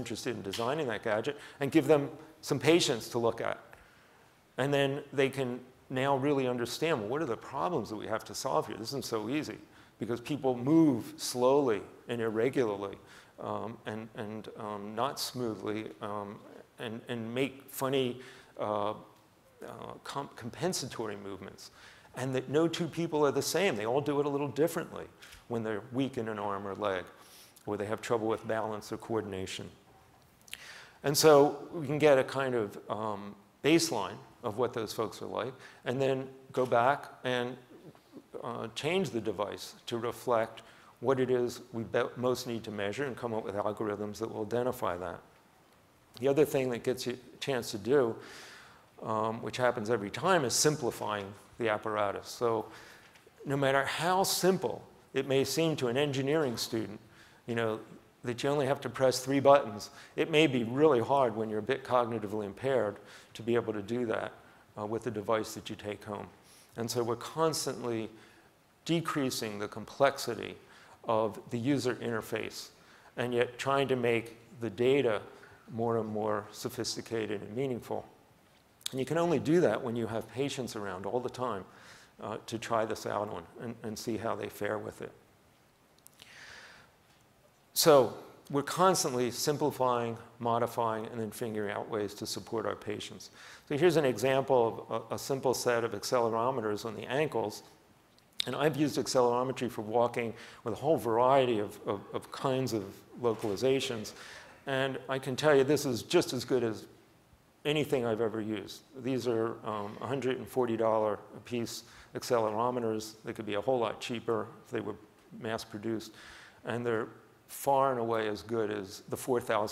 interested in designing that gadget, and give them some patients to look at. And then they can now really understand, well, what are the problems that we have to solve here? This isn't so easy, because people move slowly and irregularly and not smoothly and make funny compensatory movements. And that no two people are the same. They all do it a little differently when they're weak in an arm or leg, or they have trouble with balance or coordination. And so we can get a kind of baseline of what those folks are like, and then go back and change the device to reflect what it is we most need to measure and come up with algorithms that will identify that. The other thing that gets you a chance to do, which happens every time, is simplifying the apparatus. So no matter how simple it may seem to an engineering student, you know, that you only have to press 3 buttons, it may be really hard when you're a bit cognitively impaired to be able to do that with the device that you take home. And so we're constantly decreasing the complexity of the user interface, and yet trying to make the data more and more sophisticated and meaningful. And you can only do that when you have patients around all the time to try this out on and see how they fare with it. So we're constantly simplifying, modifying, and then figuring out ways to support our patients. So here's an example of a simple set of accelerometers on the ankles. And I've used accelerometry for walking with a whole variety of kinds of localizations. And I can tell you this is just as good as anything I've ever used. These are $140 a piece accelerometers. They could be a whole lot cheaper if they were mass produced. And they're far and away as good as the $4,000